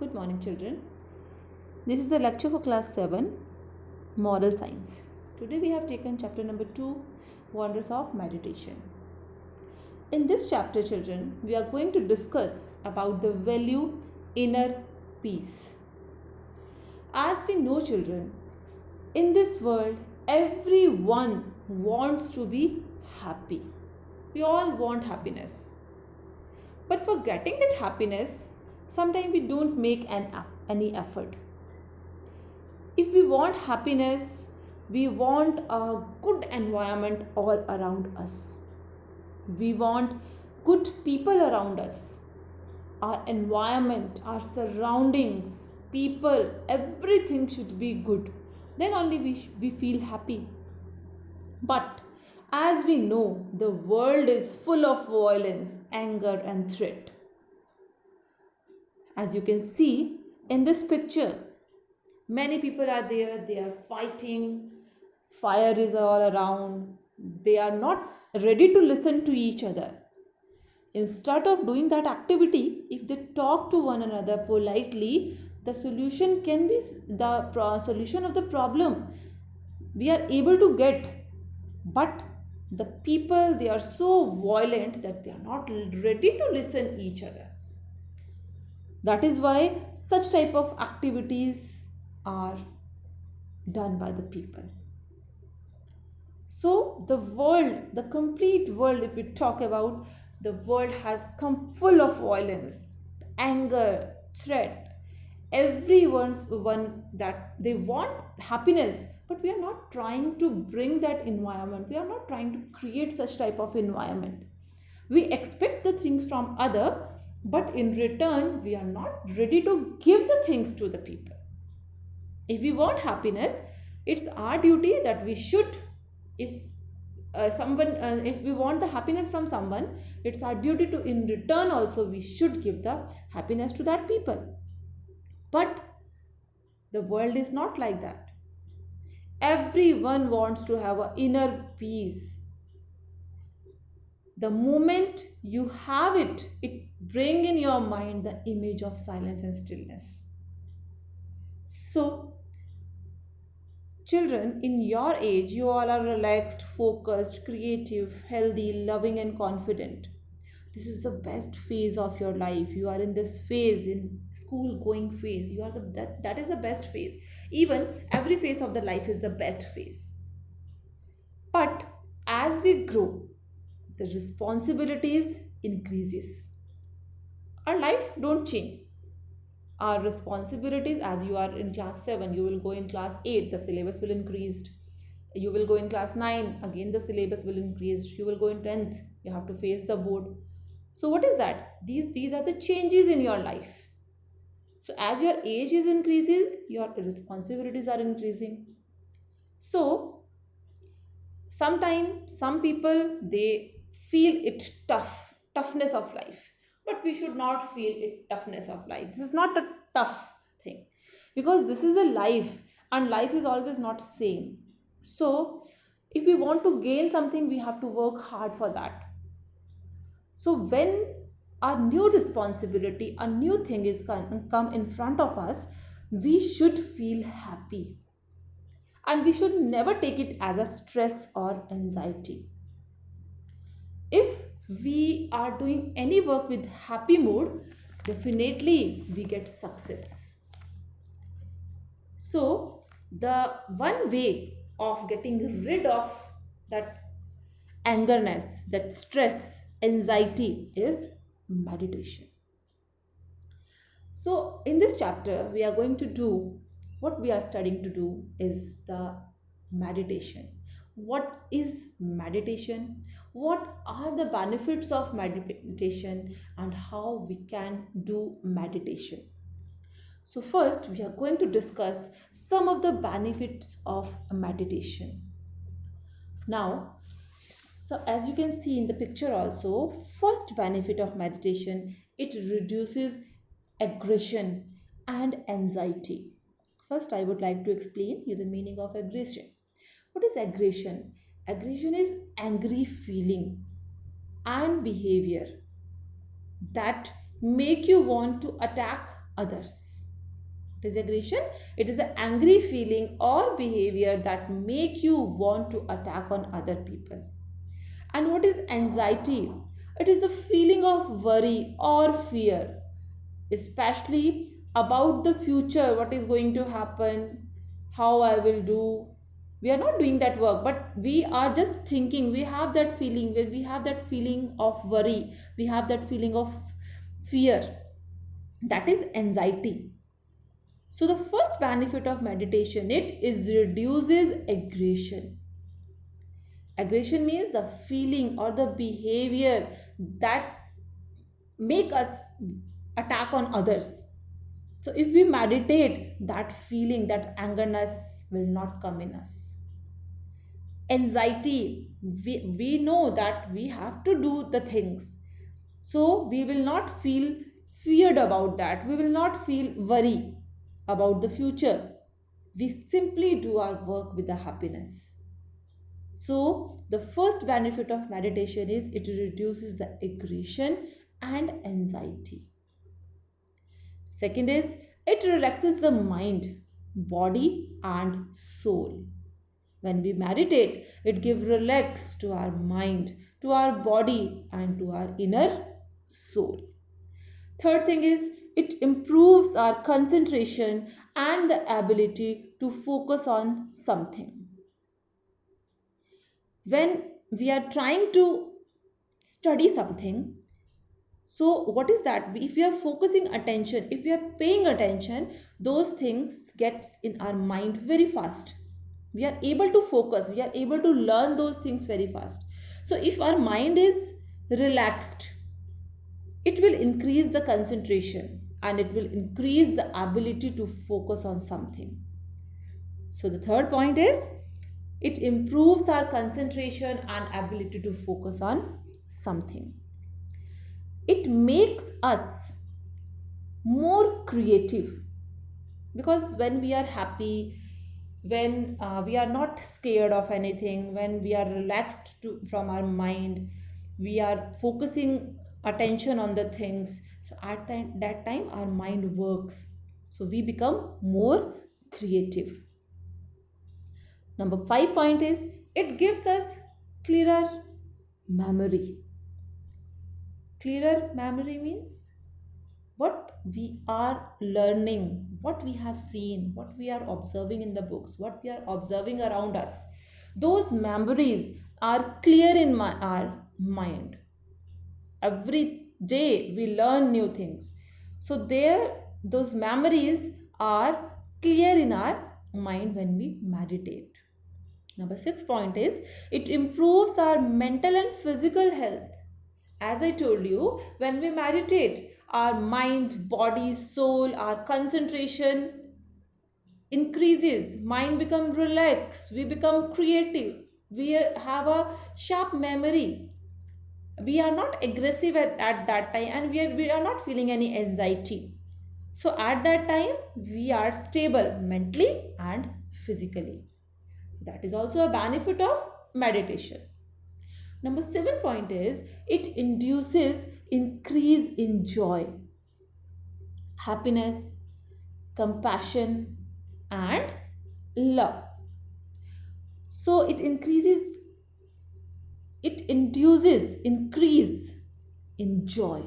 Good morning, children. This is the lecture for class 7, Moral Science. Today we have taken chapter number 2, Wonders of Meditation. In this chapter, children, we are going to discuss about the value inner peace. As we know, children, in this world, everyone wants to be happy. We all want happiness. But for getting that happiness, sometimes we don't make any effort. If we want happiness, we want a good environment all around us. We want good people around us. Our environment, our surroundings, people, everything should be good. Then only we feel happy. But as we know, the world is full of violence, anger, and threat. As you can see in this picture, many people are there, they are fighting, fire is all around, they are not ready to listen to each other. Instead of doing that activity, if they talk to one another politely, the solution can be the solution of the problem we are able to get. But the people, they are so violent that they are not ready to listen each other. That is why such type of activities are done by the people. So the world, the complete world, if we talk about, the world has come full of violence, anger, threat. Everyone's one that they want happiness, but we are not trying to bring that environment. We are not trying to create such type of environment. We expect the things from other, but in return, we are not ready to give the things to the people. If we want happiness, it's our duty that we should, if we want the happiness from someone, it's our duty to, in return also, we should give the happiness to that people. But the world is not like that. Everyone wants to have an inner peace. The moment you have it, it brings in your mind the image of silence and stillness. So, children, in your age, you all are relaxed, focused, creative, healthy, loving, and confident. This is the best phase of your life. You are in this phase, in school going phase. You are that is the best phase. Even every phase of the life is the best phase. But as we grow, the responsibilities increases. Our life don't change. Our responsibilities, as you are in class 7, you will go in class 8, the syllabus will increase. You will go in class 9, again the syllabus will increase. You will go in 10th, you have to face the board. So what is that? These are the changes in your life. So as your age is increasing, your responsibilities are increasing. So sometimes some people, they feel it toughness of life, but we should not feel it toughness of life. This is not a tough thing, because this is a life, and life is always not same. So if we want to gain something, we have to work hard for that. So when a new responsibility, a new thing is come in front of us, we should feel happy, and we should never take it as a stress or anxiety. If we are doing any work with happy mood, definitely we get success. So the one way of getting rid of that angerness, that stress, anxiety, is meditation. So in this chapter, we are going to do, what we are studying to do is the meditation. What is meditation? What are the benefits of meditation, and how we can do meditation? So first, we are going to discuss some of the benefits of meditation. Now, so as you can see in the picture also, first benefit of meditation, it reduces aggression and anxiety. First, I would like to explain you the meaning of aggression. What is aggression? Aggression is angry feeling and behavior that make you want to attack others. What is aggression? It is an angry feeling or behavior that make you want to attack on other people. And what is anxiety? It is the feeling of worry or fear, especially about the future, what is going to happen, how I will do. We are not doing that work, but we are just thinking. We have that feeling, where we have that feeling of worry, we have that feeling of fear. That is anxiety. So the first benefit of meditation, it is reduces aggression. Aggression means the feeling or the behavior that make us attack on others. So if we meditate, that feeling, that angerness will not come in us. Anxiety, we know that we have to do the things. So we will not feel feared about that. We will not feel worry about the future. We simply do our work with the happiness. So the first benefit of meditation is it reduces the aggression and anxiety. Second is it relaxes the mind, body and soul. When we meditate, it gives relax to our mind, to our body and to our inner soul. Third thing is it improves our concentration and the ability to focus on something. When we are trying to study something, so what is that? If we are focusing attention, if we are paying attention, those things gets in our mind very fast. We are able to focus, we are able to learn those things very fast. So if our mind is relaxed, it will increase the concentration and it will increase the ability to focus on something. So the third point is it improves our concentration and ability to focus on something. It makes us more creative, because when we are happy, when we are not scared of anything, when we are relaxed from our mind, we are focusing attention on the things, so at that time our mind works, so we become more creative. Number 5 point is it gives us clearer memory. Clearer memory means what we are learning, what we have seen, what we are observing in the books, what we are observing around us, those memories are clear in our mind. Every day we learn new things. So those memories are clear in our mind when we meditate. Number 6 point is it improves our mental and physical health. As I told you, when we meditate, our mind, body, soul, our concentration increases, mind become relaxed, we become creative, we have a sharp memory, we are not aggressive at that time, and we are not feeling any anxiety. So at that time, we are stable mentally and physically. That is also a benefit of meditation. Number 7 point is it induces increase in joy, happiness, compassion and love. So it induces increase in joy,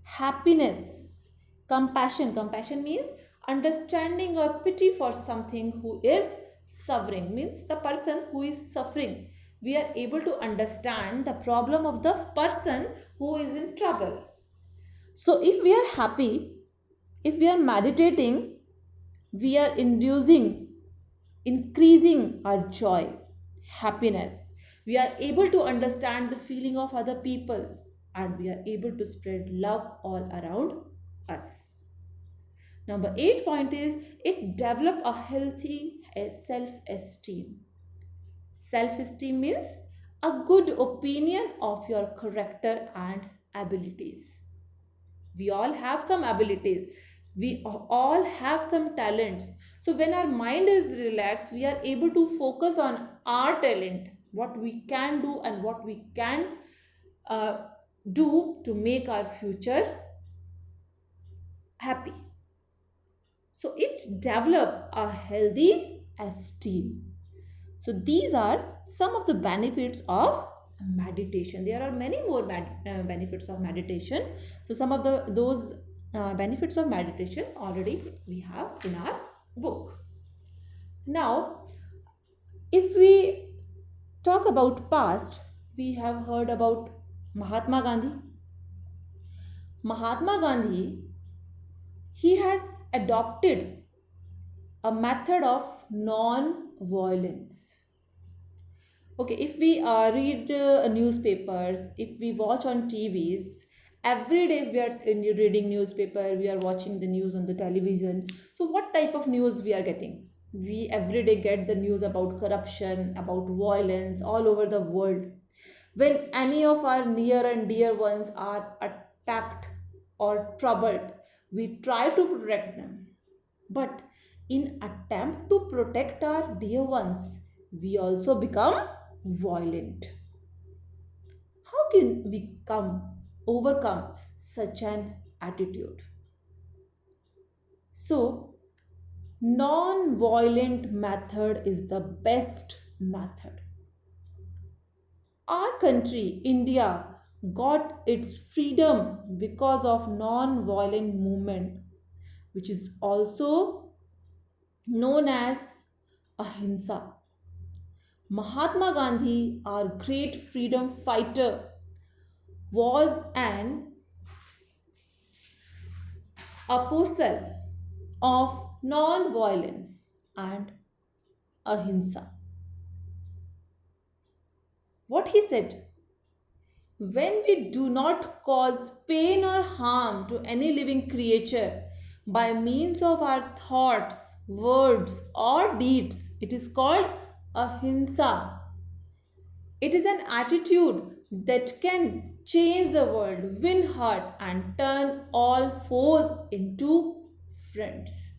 happiness, compassion. Compassion means understanding or pity for something who is suffering, means the person who is suffering. We are able to understand the problem of the person who is in trouble. So if we are happy, if we are meditating, we are increasing our joy, happiness. We are able to understand the feeling of other people's, and we are able to spread love all around us. Number 8 point is it develop a healthy self-esteem. Self-esteem means a good opinion of your character and abilities. We all have some abilities. We all have some talents. So when our mind is relaxed, we are able to focus on our talent, what we can do and what we can uh, do to make our future happy. So it's develop a healthy esteem. So these are some of the benefits of meditation. There are many more benefits of meditation. So some of those benefits of meditation already we have in our book. Now, if we talk about past, we have heard about Mahatma Gandhi. Mahatma Gandhi, he has adopted a method of non-violence. Okay, if we read newspapers, if we watch on TVs, every day we are reading newspaper, we are watching the news on the television. So what type of news we are getting? We every day get the news about corruption, about violence all over the world. When any of our near and dear ones are attacked or troubled, we try to protect them. But in attempt to protect our dear ones, we also become violent. How can we overcome such an attitude? So, non-violent method is the best method. Our country, India, got its freedom because of non-violent movement, which is also known as ahimsa. Mahatma Gandhi, our great freedom fighter, was an apostle of non-violence and ahimsa. What he said, when we do not cause pain or harm to any living creature by means of our thoughts, words, or deeds, it is called ahimsa. It is an attitude that can change the world, win heart, and turn all foes into friends.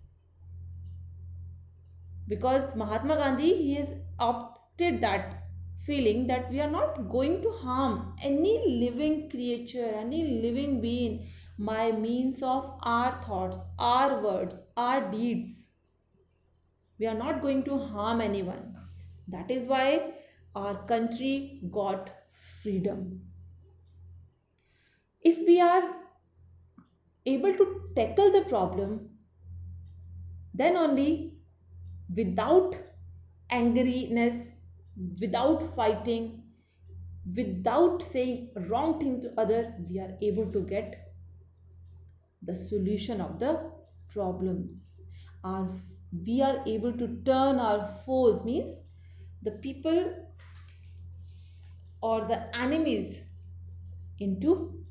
Because Mahatma Gandhi, he has opted that feeling that we are not going to harm any living creature, any living being by means of our thoughts, our words, our deeds. We are not going to harm anyone. That is why our country got freedom. If we are able to tackle the problem, then only without angriness, without fighting, without saying wrong thing to other, we are able to get the solution of the problems. Our, we are able to turn our foes, means the people or the enemies, into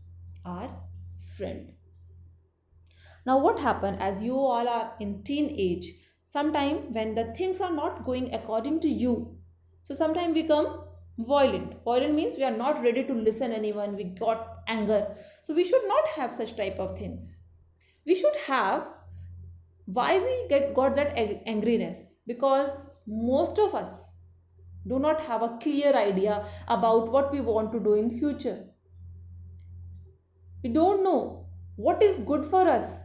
our friend. Now what happened, as you all are in teenage, sometime when the things are not going according to you, so sometime we become violent means we are not ready to listen anyone, we got anger. So we should not have such type of things. We should have, why we got that angriness, because most of us do not have a clear idea about what we want to do in future. We don't know what is good for us.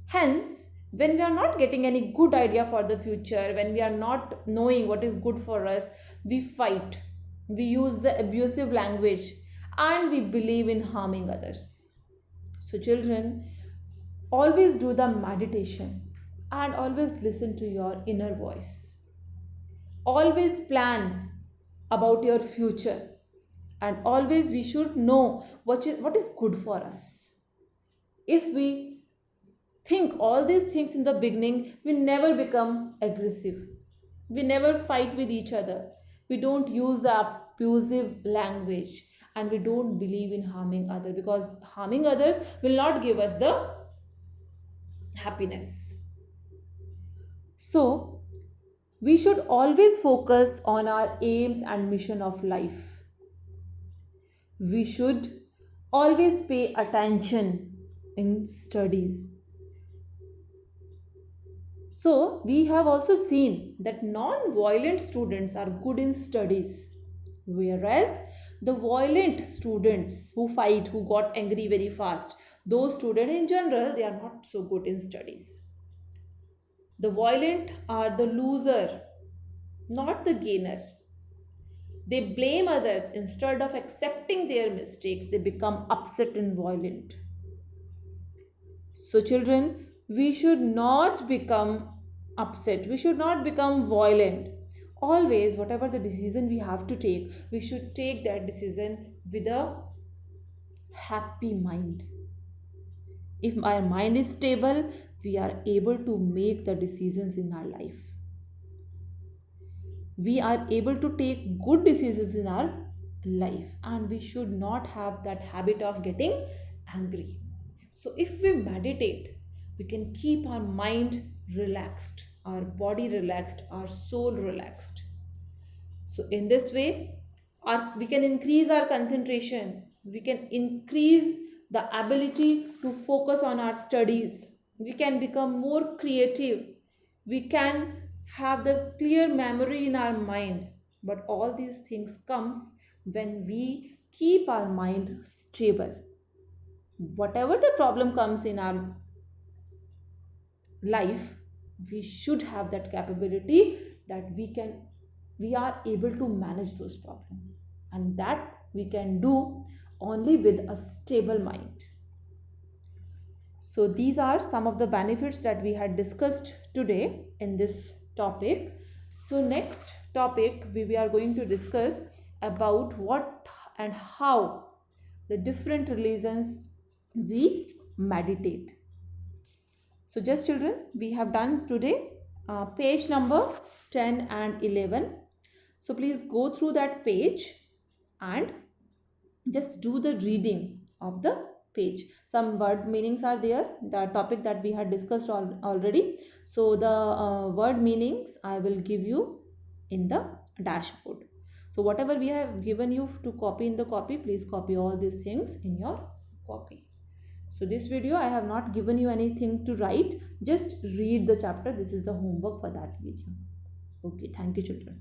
Hence, when we are not getting any good idea for the future, when we are not knowing what is good for us, we fight, we use the abusive language, and we believe in harming others. So, children, always do the meditation and always listen to your inner voice. Always plan about your future, and always we should know what is good for us. If we think all these things in the beginning, we never become aggressive, we never fight with each other, we don't use the abusive language, and we don't believe in harming others, because harming others will not give us the happiness. So we should always focus on our aims and mission of life. We should always pay attention in studies. So, we have also seen that non-violent students are good in studies, whereas The violent students who fight, who got angry very fast, those students in general, they are not so good in studies. The violent are the loser, not the gainer. They blame others instead of accepting their mistakes. They become upset and violent. So, children, we should not become upset. We should not become violent. Always, whatever the decision we have to take, we should take that decision with a happy mind. If our mind is stable, we are able to make the decisions in our life. We are able to take good decisions in our life, and we should not have that habit of getting angry. So, if we meditate, we can keep our mind relaxed, our body relaxed, our soul relaxed. So, in this way, we can increase our concentration, we can increase the ability to focus on our studies, we can become more creative, we can have the clear memory in our mind. But all these things comes when we keep our mind stable. Whatever the problem comes in our life, we should have that capability that we are able to manage those problems, and that we can do only with a stable mind. So these are some of the benefits that we had discussed today in this topic. So next topic we are going to discuss about what and how the different religions we meditate. So just children, we have done today page number 10 and 11. So please go through that page and just do the reading of the page. Some word meanings are there, the topic that we had discussed already. So the word meanings I will give you in the dashboard. So whatever we have given you to copy in the copy, please copy all these things in your copy. So this video I have not given you anything to write, just read the chapter. This is the homework for that video. Okay, thank you children.